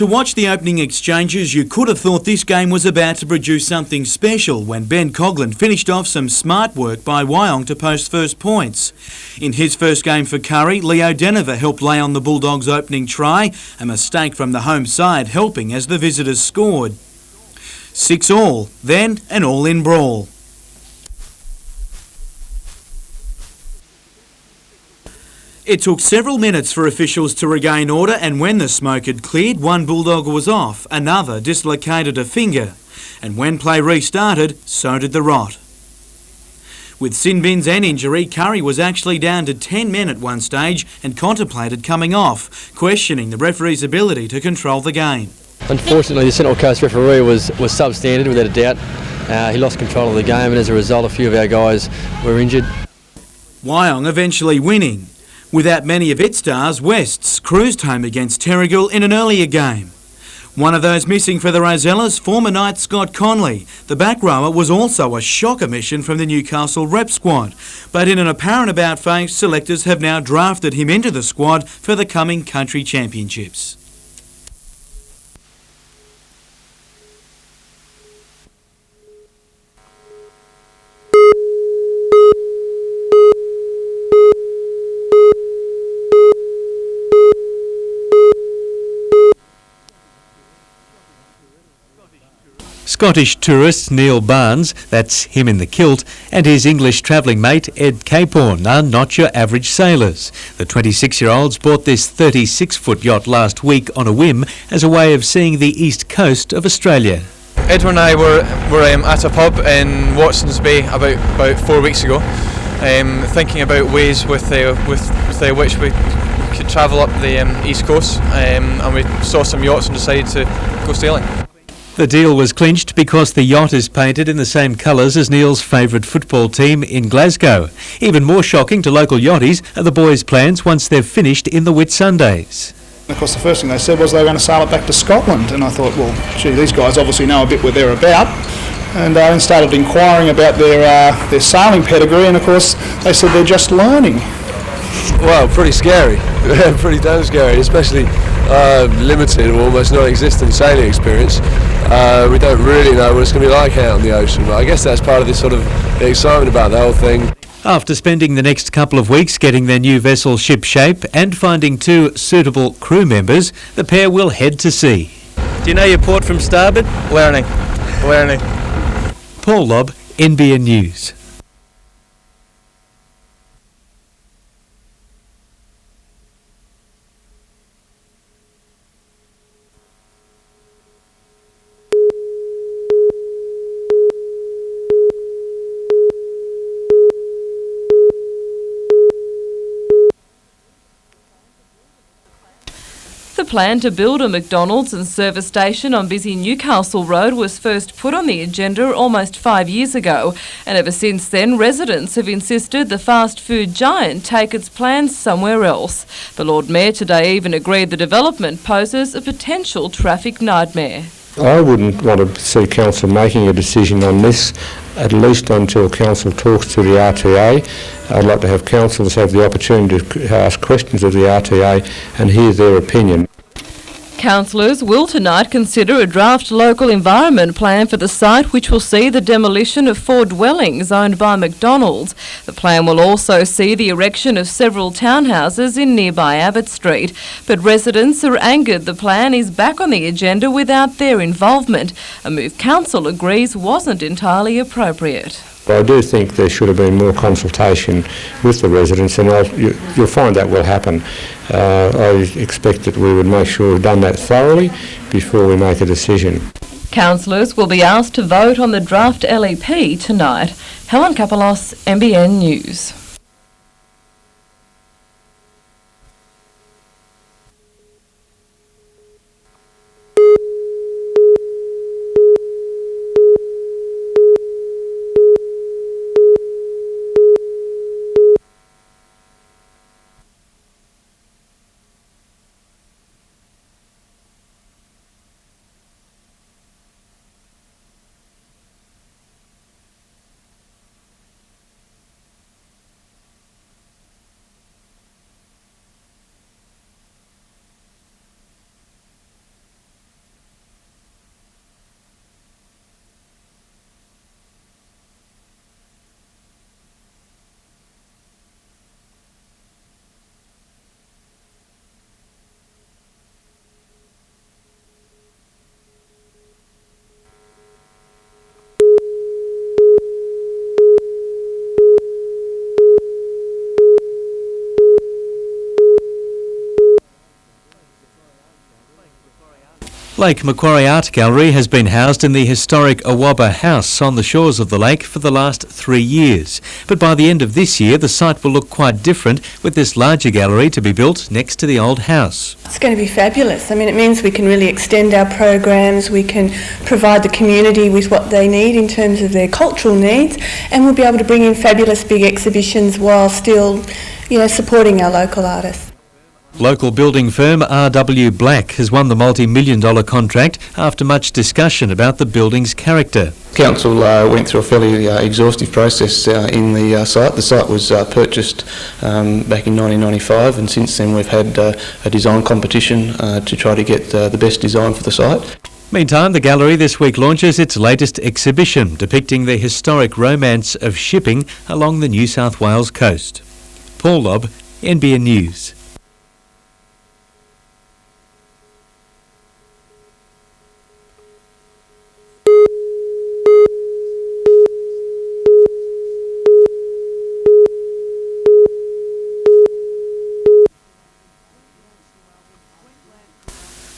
To watch the opening exchanges, you could have thought this game was about to produce something special when Ben Coghlan finished off some smart work by Wyong to post first points. In his first game for Curry, Leo Denver helped lay on the Bulldogs' opening try, a mistake from the home side helping as the visitors scored. 6-all, then an all-in brawl. It took several minutes for officials to regain order, and when the smoke had cleared, one Bulldog was off, another dislocated a finger. And when play restarted, so did the rot. With sin bins and injury, Curry was actually down to 10 men at one stage and contemplated coming off, questioning the referee's ability to control the game. Unfortunately, the Central Coast referee was substandard without a doubt. He lost control of the game, and as a result, a few of our guys were injured. Wyong eventually winning. Without many of its stars, Wests cruised home against Terrigal in an earlier game. One of those missing for the Rosellas, former knight Scott Conley. The back rower was also a shock omission from the Newcastle rep squad. But in an apparent about-face, selectors have now drafted him into the squad for the coming country championships. Scottish tourist Neil Barnes, that's him in the kilt, and his English travelling mate Ed Capehorn are not your average sailors. The 26-year-olds bought this 36-foot yacht last week on a whim as a way of seeing the east coast of Australia. Edward and I were at a pub in Watson's Bay about 4 weeks ago, thinking about ways with which we could travel up the east coast, and we saw some yachts and decided to go sailing. The deal was clinched because the yacht is painted in the same colours as Neil's favourite football team in Glasgow. Even more shocking to local yachties are the boys' plans once they've finished in the Whitsundays. Of course, the first thing they said was they were going to sail it back to Scotland, and I thought, well, gee, these guys obviously know a bit what they're about, and then started inquiring about their sailing pedigree, and of course they said they're just learning. Well, pretty scary, pretty damn scary, especially limited or almost non-existent sailing experience. We don't really know what it's going to be like out on the ocean, but I guess that's part of this sort of excitement about the whole thing. After spending the next couple of weeks getting their new vessel ship shape and finding 2 suitable crew members, the pair will head to sea. Do you know your port from starboard? Learning. Paul Lobb, NBN News. The plan to build a McDonald's and service station on busy Newcastle Road was first put on the agenda almost 5 years ago, and ever since then residents have insisted the fast food giant take its plans somewhere else. The Lord Mayor today even agreed the development poses a potential traffic nightmare. I wouldn't want to see Council making a decision on this, at least until Council talks to the RTA. I'd like to have councillors have the opportunity to ask questions of the RTA and hear their opinion. Councillors will tonight consider a draft local environment plan for the site, which will see the demolition of 4 dwellings owned by McDonald's. The plan will also see the erection of several townhouses in nearby Abbott Street. But residents are angered the plan is back on the agenda without their involvement, a move Council agrees wasn't entirely appropriate. I do think there should have been more consultation with the residents, and you'll find that will happen. I expect that we would make sure we've done that thoroughly before we make a decision. Councillors will be asked to vote on the draft LEP tonight. Helen Kapelos, NBN News. Lake Macquarie Art Gallery has been housed in the historic Awaba House on the shores of the lake for the last 3 years. But by the end of this year, the site will look quite different, with this larger gallery to be built next to the old house. It's going to be fabulous. I mean, it means we can really extend our programs, we can provide the community with what they need in terms of their cultural needs, and we'll be able to bring in fabulous big exhibitions while still, supporting our local artists. Local building firm R.W. Black has won the multi-million-dollar contract after much discussion about the building's character. Council went through a fairly exhaustive process in the site. The site was purchased back in 1995, and since then we've had a design competition to try to get the best design for the site. Meantime, the gallery this week launches its latest exhibition depicting the historic romance of shipping along the New South Wales coast. Paul Lobb, NBN News.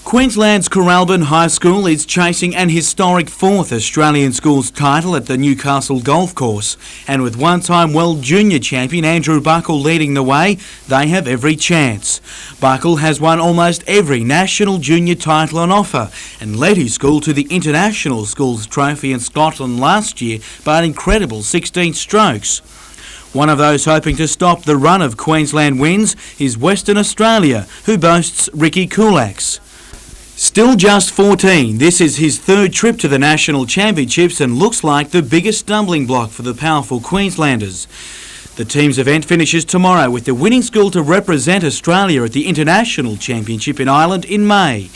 Queensland's Coralbin High School is chasing an historic 4th Australian schools title at the Newcastle Golf Course, and with one-time World Junior champion Andrew Buckle leading the way, they have every chance. Buckle has won almost every national junior title on offer and led his school to the International Schools Trophy in Scotland last year by an incredible 16 strokes. One of those hoping to stop the run of Queensland wins is Western Australia, who boasts Ricky Kulaks. Still just 14, this is his 3rd trip to the National Championships and looks like the biggest stumbling block for the powerful Queenslanders. The team's event finishes tomorrow with the winning school to represent Australia at the International Championship in Ireland in May.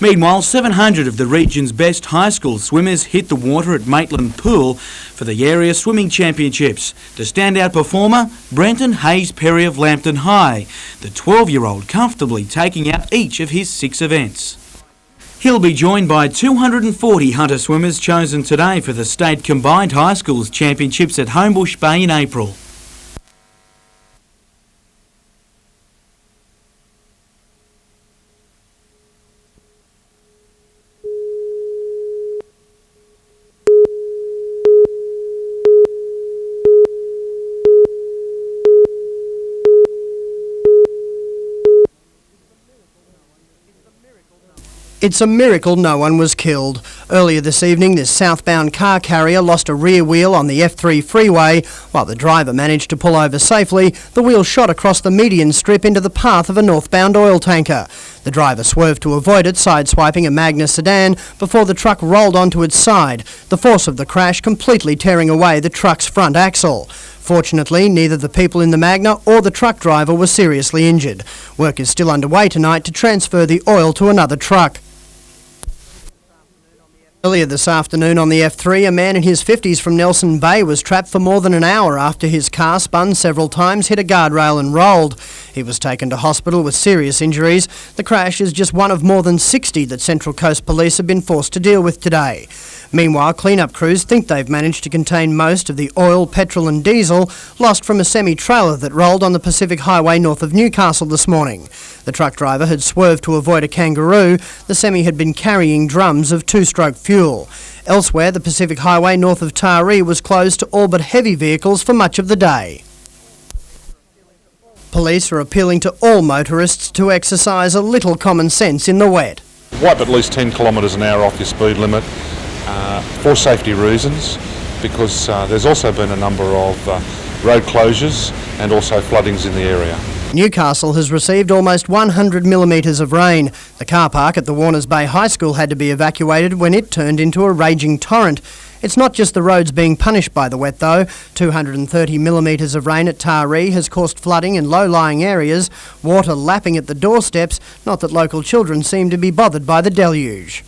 Meanwhile, 700 of the region's best high school swimmers hit the water at Maitland Pool for the area swimming championships. The standout performer, Brenton Hayes Perry of Lambton High, the 12-year-old comfortably taking out each of his 6 events. He'll be joined by 240 hunter swimmers chosen today for the State Combined High Schools Championships at Homebush Bay in April. It's a miracle no one was killed. Earlier this evening, this southbound car carrier lost a rear wheel on the F3 freeway. While the driver managed to pull over safely, the wheel shot across the median strip into the path of a northbound oil tanker. The driver swerved to avoid it, sideswiping a Magna sedan before the truck rolled onto its side, the force of the crash completely tearing away the truck's front axle. Fortunately, neither the people in the Magna or the truck driver were seriously injured. Work is still underway tonight to transfer the oil to another truck. Earlier this afternoon on the F3, a man in his 50s from Nelson Bay was trapped for more than an hour after his car spun several times, hit a guardrail and rolled. He was taken to hospital with serious injuries. The crash is just one of more than 60 that Central Coast Police have been forced to deal with today. Meanwhile, clean-up crews think they've managed to contain most of the oil, petrol and diesel lost from a semi-trailer that rolled on the Pacific Highway north of Newcastle this morning. The truck driver had swerved to avoid a kangaroo. The semi had been carrying drums of 2-stroke fuel. Elsewhere, the Pacific Highway north of Taree was closed to all but heavy vehicles for much of the day. Police are appealing to all motorists to exercise a little common sense in the wet. Wipe at least 10 kilometres an hour off your speed limit for safety reasons, because there's also been a number of road closures and also floodings in the area. Newcastle has received almost 100 millimetres of rain. The car park at the Warners Bay High School had to be evacuated when it turned into a raging torrent. It's not just the roads being punished by the wet though. 230 millimetres of rain at Taree has caused flooding in low-lying areas, water lapping at the doorsteps, not that local children seem to be bothered by the deluge.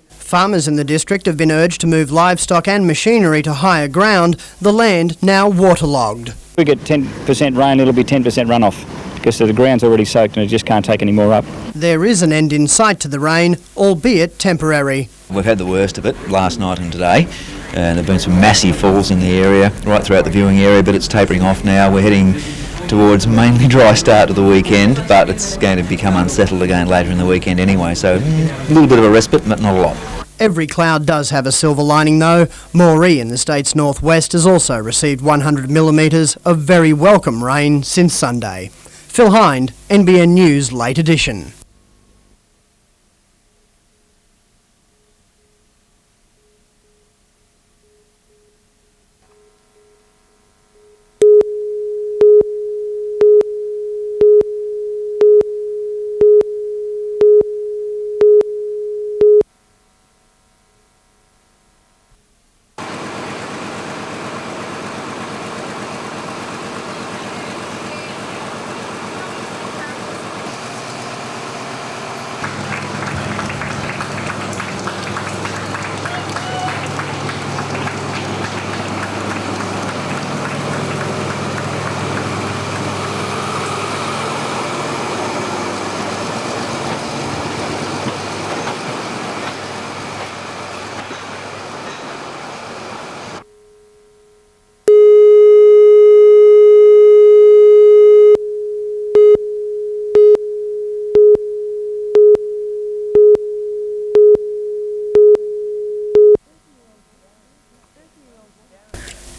Farmers in the district have been urged to move livestock and machinery to higher ground, the land now waterlogged. If we get 10% rain, it'll be 10% runoff, because the ground's already soaked and it just can't take any more up. There is an end in sight to the rain, albeit temporary. We've had the worst of it last night and today, and there have been some massive falls in the area, right throughout the viewing area, but it's tapering off now. We're heading towards mainly dry start to the weekend, but it's going to become unsettled again later in the weekend anyway, so a little bit of a respite, but not a lot. Every cloud does have a silver lining though. Moree in the state's northwest has also received 100 millimetres of very welcome rain since Sunday. Phil Hind, NBN News Late Edition.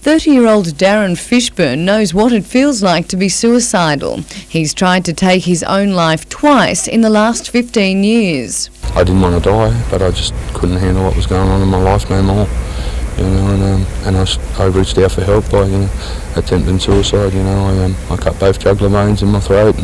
"30-year-old Darren Fishburn knows what it feels like to be suicidal. He's tried to take his own life twice in the last 15 years. I didn't want to die, but I just couldn't handle what was going on in my life no more. And I reached out for help by attempting suicide. I cut both jugular veins in my throat.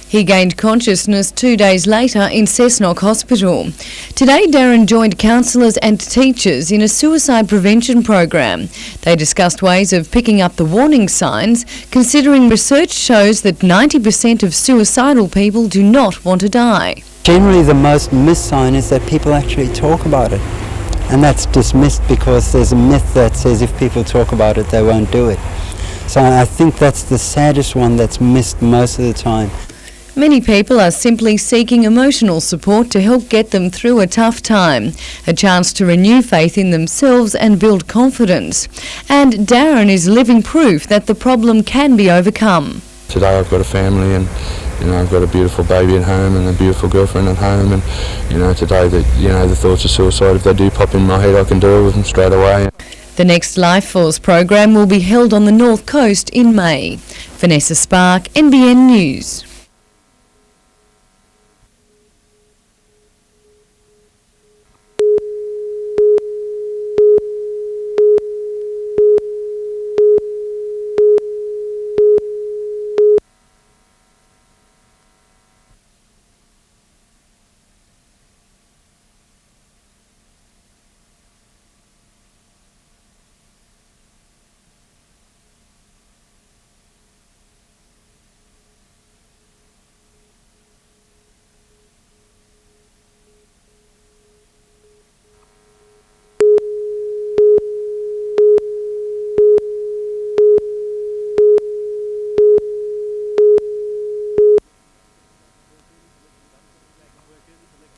He gained consciousness 2 days later in Cessnock Hospital. Today, Darren joined counsellors and teachers in a suicide prevention program. They discussed ways of picking up the warning signs, considering research shows that 90% of suicidal people do not want to die. Generally, the most missed sign is that people actually talk about it. And that's dismissed because there's a myth that says if people talk about it, they won't do it. So I think that's the saddest one that's missed most of the time. Many people are simply seeking emotional support to help get them through a tough time, a chance to renew faith in themselves and build confidence. And Darren is living proof that the problem can be overcome. Today I've got a family and I've got a beautiful baby at home and a beautiful girlfriend at home, and today the thoughts of suicide, if they do pop in my head, I can deal with them straight away. The next Life Force program will be held on the North Coast in May. Vanessa Spark, NBN News.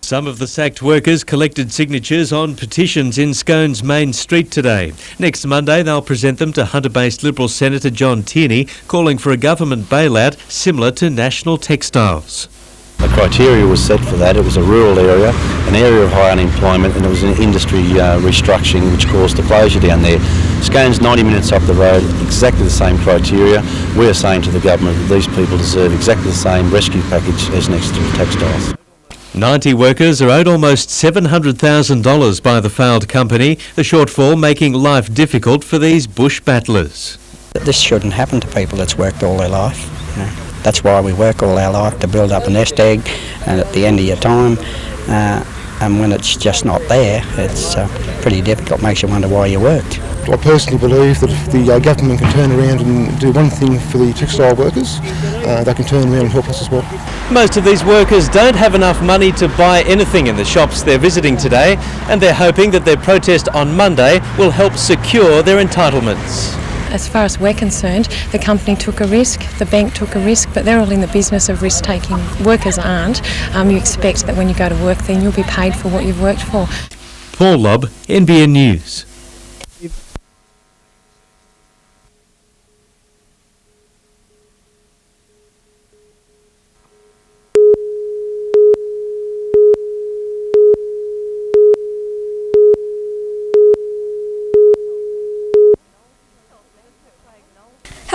Some of the sacked workers collected signatures on petitions in Scone's main street today. Next Monday, they'll present them to Hunter-based Liberal Senator John Tierney, calling for a government bailout similar to National Textiles. The criteria was set for that. It was a rural area, an area of high unemployment, and it was an industry restructuring which caused the closure down there. Scone's 90 minutes up the road, exactly the same criteria. We are saying to the government that these people deserve exactly the same rescue package as National Textiles. 90 workers are owed almost $700,000 by the failed company, the shortfall making life difficult for these bush battlers. This shouldn't happen to people that's worked all their life. That's why we work all our life, to build up a nest egg, and at the end of your time, and when it's just not there, it's pretty difficult. Makes you wonder why you worked. I personally believe that if the government can turn around and do one thing for the textile workers, they can turn around and help us as well. Most of these workers don't have enough money to buy anything in the shops they're visiting today, and they're hoping that their protest on Monday will help secure their entitlements. As far as we're concerned, the company took a risk, the bank took a risk, but they're all in the business of risk-taking. Workers aren't. You expect that when you go to work, then you'll be paid for what you've worked for. Paul Lobb, NBN News.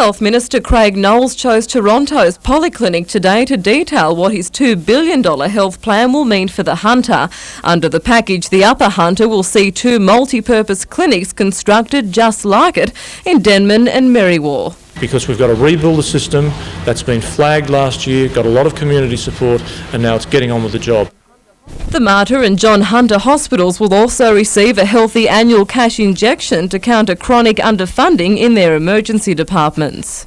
Health Minister Craig Knowles chose Toronto's polyclinic today to detail what his $2 billion health plan will mean for the Hunter. Under the package, the Upper Hunter will see 2 multi-purpose clinics constructed just like it in Denman and Merriwa. Because we've got to rebuild the system that's been flagged last year, got a lot of community support, and now it's getting on with the job. The Mater and John Hunter hospitals will also receive a healthy annual cash injection to counter chronic underfunding in their emergency departments.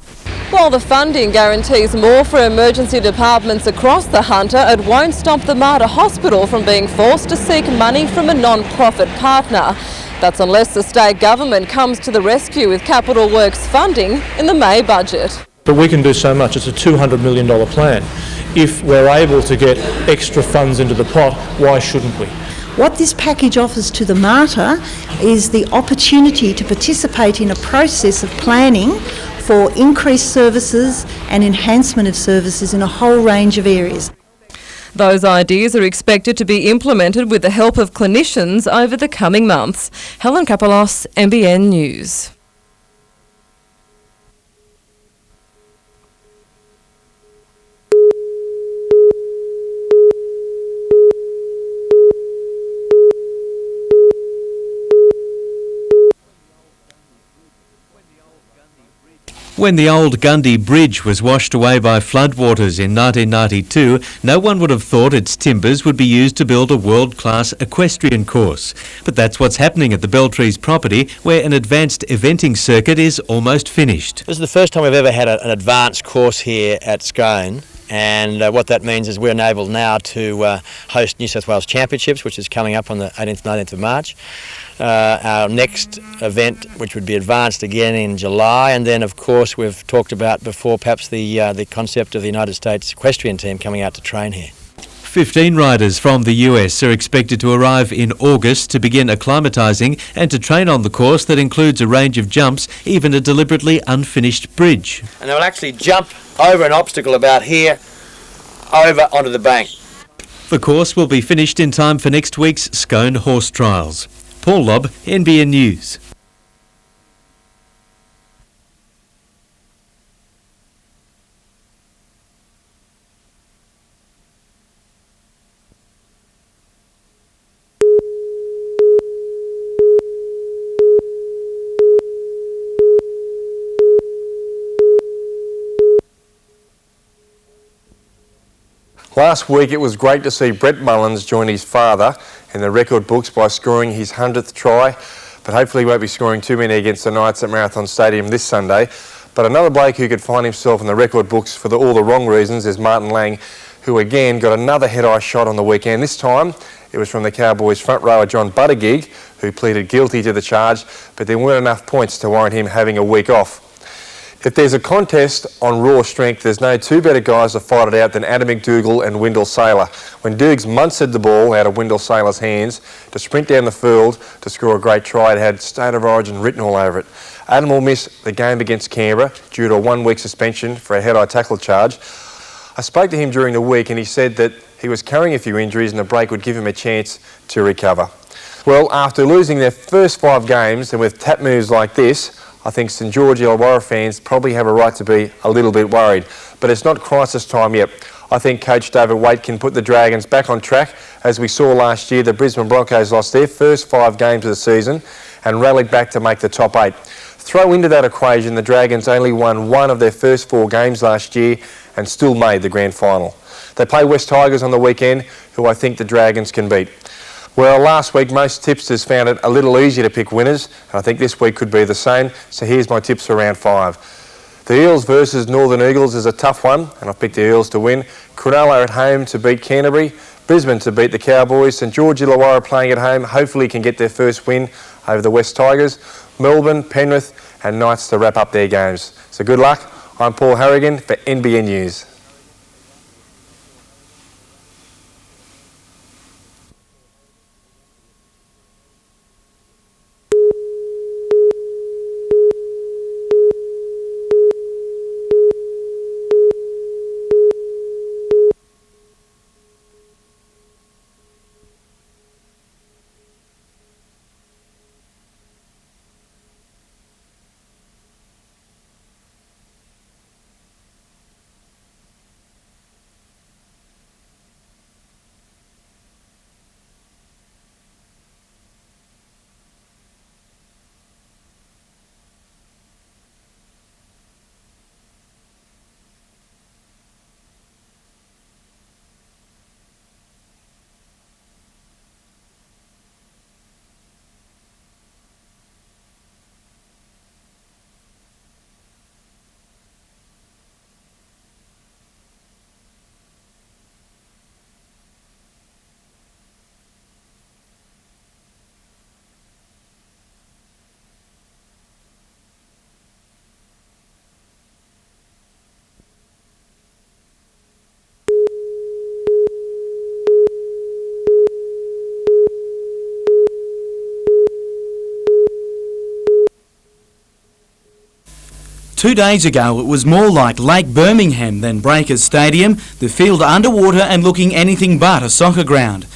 While the funding guarantees more for emergency departments across the Hunter, it won't stop the Mater Hospital from being forced to seek money from a non-profit partner. That's unless the state government comes to the rescue with capital works funding in the May budget. But we can do so much. It's a $200 million plan. If we're able to get extra funds into the pot, why shouldn't we? What this package offers to the Mater is the opportunity to participate in a process of planning for increased services and enhancement of services in a whole range of areas. Those ideas are expected to be implemented with the help of clinicians over the coming months. Helen Kapelos, NBN News. When the old Gundy Bridge was washed away by floodwaters in 1992, no one would have thought its timbers would be used to build a world-class equestrian course. But that's what's happening at the Beltrees property, where an advanced eventing circuit is almost finished. This is the first time we've ever had an advanced course here at Scone. And what that means is we're enabled now to host New South Wales Championships, which is coming up on the 18th, 19th of March. Our next event, which would be advanced again in July, and then of course we've talked about before perhaps the concept of the United States equestrian team coming out to train here. 15 riders from the US are expected to arrive in August to begin acclimatising and to train on the course that includes a range of jumps, even a deliberately unfinished bridge. And they'll actually jump over an obstacle about here, over onto the bank. The course will be finished in time for next week's Scone Horse Trials. Paul Lobb, NBN News. Last week it was great to see Brett Mullins join his father in the record books by scoring his 100th try, but hopefully he won't be scoring too many against the Knights at Marathon Stadium this Sunday. But another bloke who could find himself in the record books for all the wrong reasons is Martin Lang, who again got another head-eye shot on the weekend. This time it was from the Cowboys front rower John Buttigieg, who pleaded guilty to the charge, but there weren't enough points to warrant him having a week off. If there's a contest on raw strength, there's no two better guys to fight it out than Adam McDougall and Wendell Saylor. When Dukes muncered the ball out of Wendell Saylor's hands to sprint down the field to score a great try, it had State of Origin written all over it. Adam will miss the game against Canberra due to a 1-week suspension for a head-eye tackle charge. I spoke to him during the week and he said that he was carrying a few injuries and a break would give him a chance to recover. Well, after losing their first 5 games and with tap moves like this, I think St George Illawarra fans probably have a right to be a little bit worried. But it's not crisis time yet. I think Coach David Waite can put the Dragons back on track. As we saw last year, the Brisbane Broncos lost their first 5 games of the season and rallied back to make the top 8. Throw into that equation, the Dragons only won 1 of their first 4 games last year and still made the grand final. They play West Tigers on the weekend, who I think the Dragons can beat. Well, last week most tipsters found it a little easier to pick winners, and I think this week could be the same, so here's my tips for round 5. The Eels versus Northern Eagles is a tough one, and I've picked the Eels to win. Cronulla at home to beat Canterbury, Brisbane to beat the Cowboys, St George Illawarra playing at home hopefully can get their first win over the West Tigers, Melbourne, Penrith and Knights to wrap up their games. So good luck. I'm Paul Harrigan for NBN News. 2 days ago, it was more like Lake Birmingham than Breakers Stadium, the field underwater and looking anything but a soccer ground.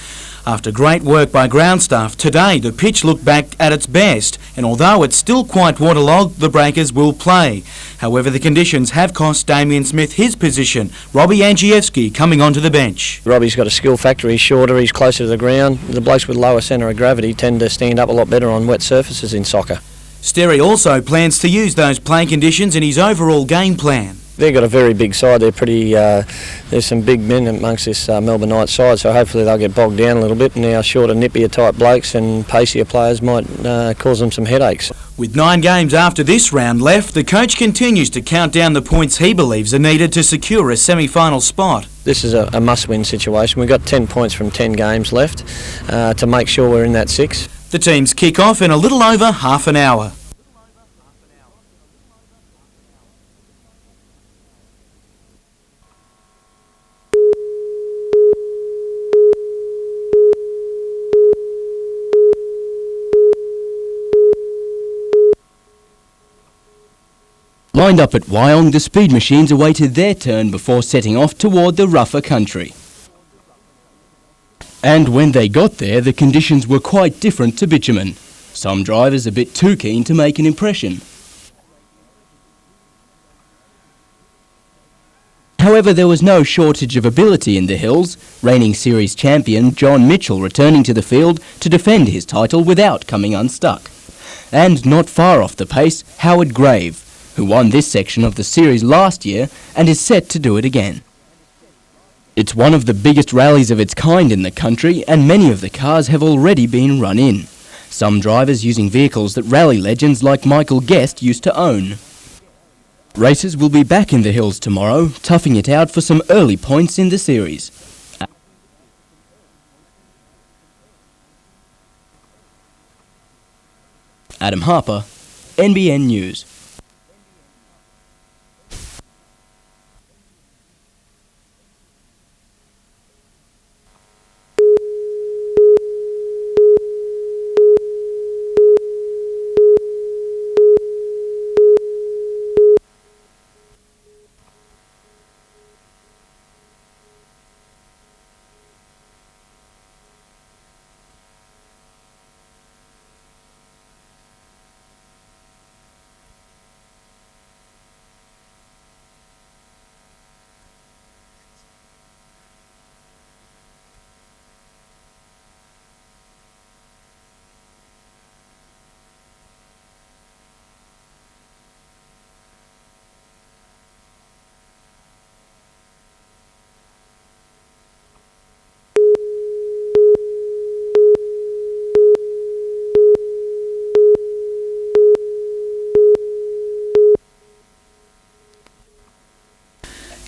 After great work by ground staff, today the pitch looked back at its best, and although it's still quite waterlogged, the Breakers will play. However, the conditions have cost Damien Smith his position. Robbie Angievski coming onto the bench. Robbie's got a skill factor, he's shorter, he's closer to the ground. The blokes with lower centre of gravity tend to stand up a lot better on wet surfaces in soccer. Sterry also plans to use those playing conditions in his overall game plan. They've got a very big side. They're pretty. There's some big men amongst this Melbourne Knights side, so hopefully they'll get bogged down a little bit. And our shorter, nippier type blokes and pacier players might cause them some headaches. With 9 games after this round left, the coach continues to count down the points he believes are needed to secure a semi-final spot. This is a must-win situation. We've got 10 points from 10 games left to make sure we're in that 6. The teams kick off in a little over half an hour. Lined up at Wyong, the speed machines awaited their turn before setting off toward the rougher country. And when they got there, the conditions were quite different to bitumen. Some drivers a bit too keen to make an impression. However, there was no shortage of ability in the hills, reigning series champion John Mitchell returning to the field to defend his title without coming unstuck. And not far off the pace, Howard Grave, who won this section of the series last year and is set to do it again. It's one of the biggest rallies of its kind in the country, and many of the cars have already been run in. Some drivers using vehicles that rally legends like Michael Guest used to own. Racers will be back in the hills tomorrow, toughing it out for some early points in the series. Adam Harper, NBN News.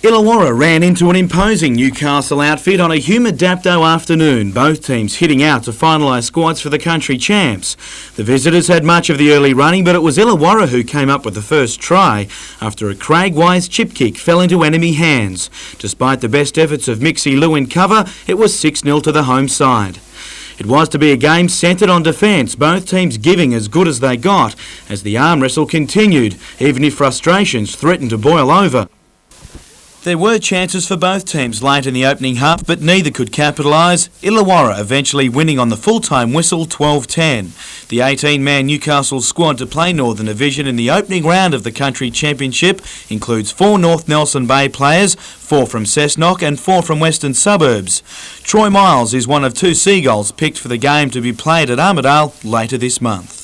Illawarra ran into an imposing Newcastle outfit on a humid Dapto afternoon, both teams hitting out to finalise squads for the country champs. The visitors had much of the early running, but it was Illawarra who came up with the first try after a Craig Wise chip kick fell into enemy hands. Despite the best efforts of Mixie Lou in cover, it was 6-0 to the home side. It was to be a game centred on defence, both teams giving as good as they got, as the arm wrestle continued, even if frustrations threatened to boil over. There were chances for both teams late in the opening half, but neither could capitalise, Illawarra eventually winning on the full-time whistle 12-10. The 18-man Newcastle squad to play Northern Division in the opening round of the Country Championship includes 4 North Nelson Bay players, 4 from Cessnock and 4 from Western Suburbs. Troy Miles is one of 2 Seagulls picked for the game to be played at Armidale later this month.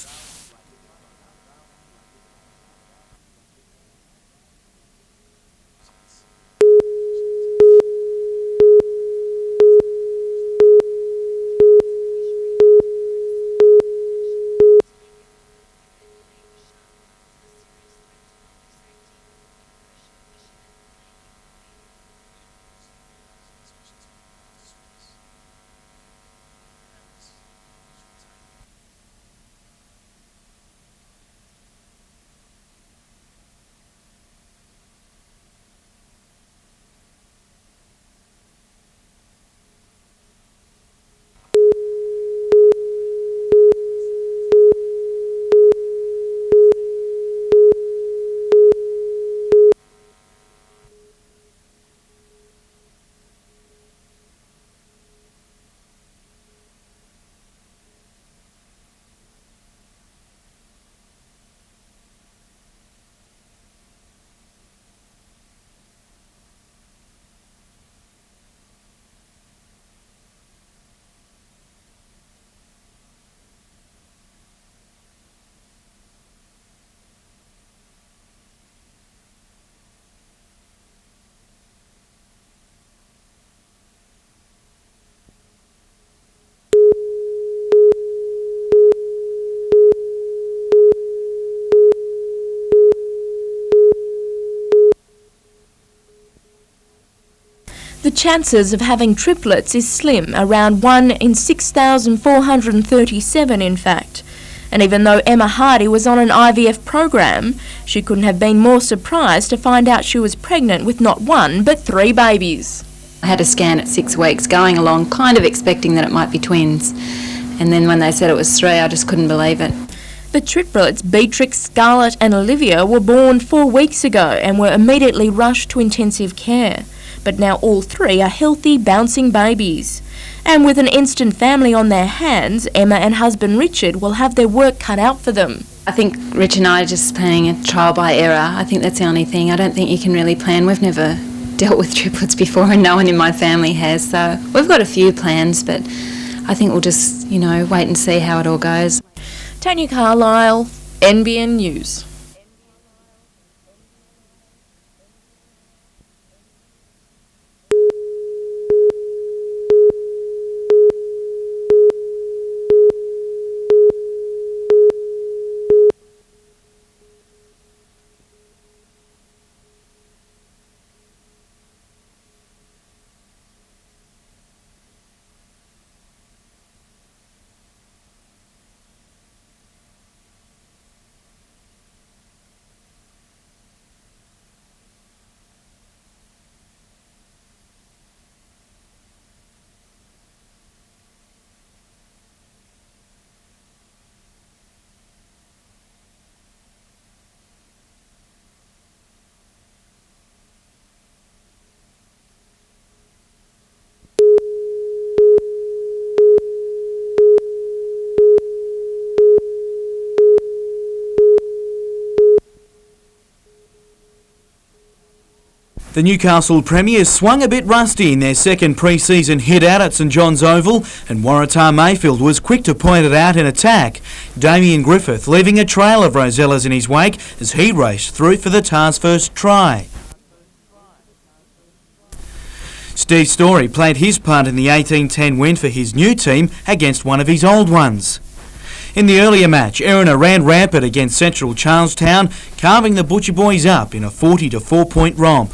chances of having triplets is slim, around 1 in 6,437 in fact. And even though Emma Hardy was on an IVF program, she couldn't have been more surprised to find out she was pregnant with not one but 3 babies. I had a scan at 6 weeks, going along kind of expecting that it might be twins, and then when they said it was 3, I just couldn't believe it. The triplets, Beatrix, Scarlett and Olivia, were born 4 weeks ago and were immediately rushed to intensive care. But now all 3 are healthy, bouncing babies. And with an instant family on their hands, Emma and husband Richard will have their work cut out for them. I think Rich and I are just planning a trial by error. I think that's the only thing. I don't think you can really plan. We've never dealt with triplets before and no one in my family has, so we've got a few plans, but I think we'll just, wait and see how it all goes. Tanya Carlisle, NBN News. The Newcastle Premiers swung a bit rusty in their second pre-season hit out at St John's Oval, and Waratah Mayfield was quick to point it out in attack. Damien Griffith leaving a trail of rosellas in his wake as he raced through for the Tars' first try. Steve Story played his part in the 18-10 win for his new team against one of his old ones. In the earlier match, Erina ran rampant against Central Charlestown, carving the Butcher Boys up in a 40-4 point romp.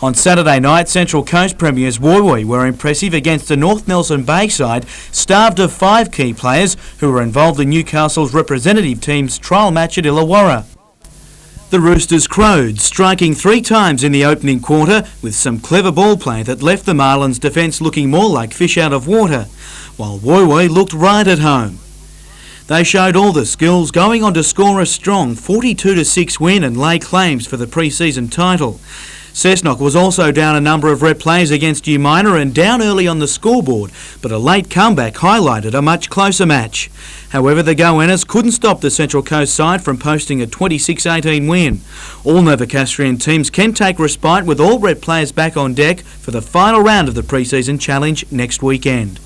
On Saturday night, Central Coast Premiers Woy were impressive against the North Nelson Bay side, starved of 5 key players who were involved in Newcastle's representative team's trial match at Illawarra. The Roosters crowed, striking 3 times in the opening quarter with some clever ball play that left the Marlins' defence looking more like fish out of water, while Woy looked right at home. They showed all the skills, going on to score a strong 42-6 win and lay claims for the pre-season title. Cessnock was also down a number of rep plays against New Minor and down early on the scoreboard, but a late comeback highlighted a much closer match. However, the Goannas couldn't stop the Central Coast side from posting a 26-18 win. All Novocastrian teams can take respite with all rep players back on deck for the final round of the pre-season challenge next weekend.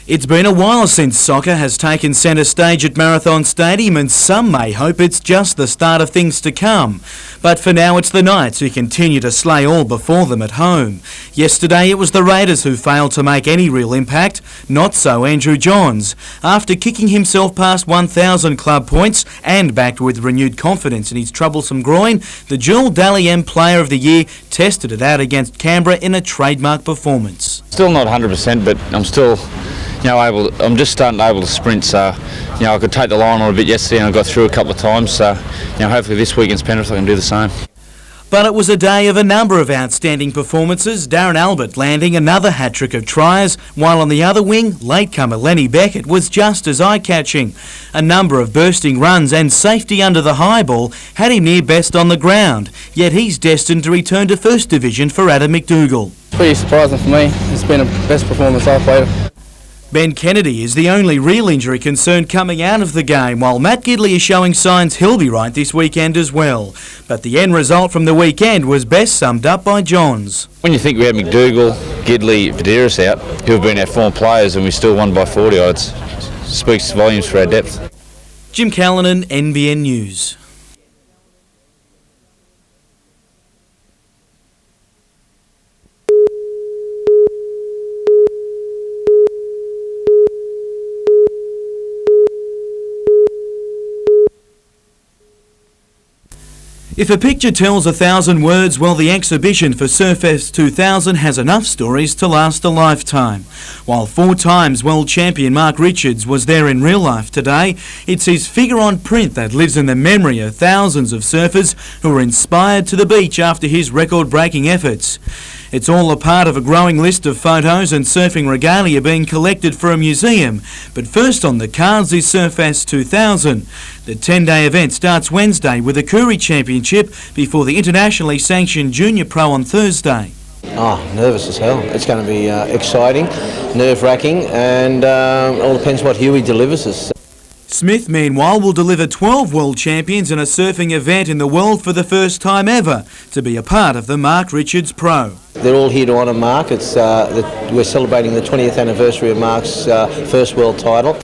It's been a while since soccer has taken centre stage at Marathon Stadium, and some may hope it's just the start of things to come. But for now it's the Knights who continue to slay all before them at home. Yesterday it was the Raiders who failed to make any real impact, not so Andrew Johns. After kicking himself past 1,000 club points and backed with renewed confidence in his troublesome groin, the dual Dally M Player of the Year tested it out against Canberra in a trademark performance. Still not 100%, but I'm still I'm just starting able to sprint, so I could take the line on a bit yesterday and I got through a couple of times, so hopefully this week against Penrith I can do the same. But it was a day of a number of outstanding performances, Darren Albert landing another hat-trick of tries, while on the other wing, latecomer Lenny Beckett was just as eye-catching. A number of bursting runs and safety under the high ball had him near best on the ground, yet he's destined to return to First Division for Adam McDougall. Pretty surprising for me. It's been the best performance I've played. Ben Kennedy is the only real injury concern coming out of the game, while Matt Gidley is showing signs he'll be right this weekend as well. But the end result from the weekend was best summed up by Johns. When you think we had McDougall, Gidley, Vidiris out, who have been our former players, and we still won by 40 odds, speaks volumes for our depth. Jim Callanan, NBN News. If a picture tells 1,000 words, well, the exhibition for Surfest 2000 has enough stories to last a lifetime. While 4 times world champion Mark Richards was there in real life today, it's his figure on print that lives in the memory of thousands of surfers who were inspired to the beach after his record-breaking efforts. It's all a part of a growing list of photos and surfing regalia being collected for a museum. But first on the cards is Surfest 2000. The 10-day event starts Wednesday with a Koori Championship before the internationally sanctioned Junior Pro on Thursday. Oh, nervous as hell. It's going to be exciting, nerve-wracking, and all depends what Huey delivers us. Smith, meanwhile, will deliver 12 world champions in a surfing event in the world for the first time ever to be a part of the Mark Richards Pro. They're all here to honour Mark. We're celebrating the 20th anniversary of Mark's first world title.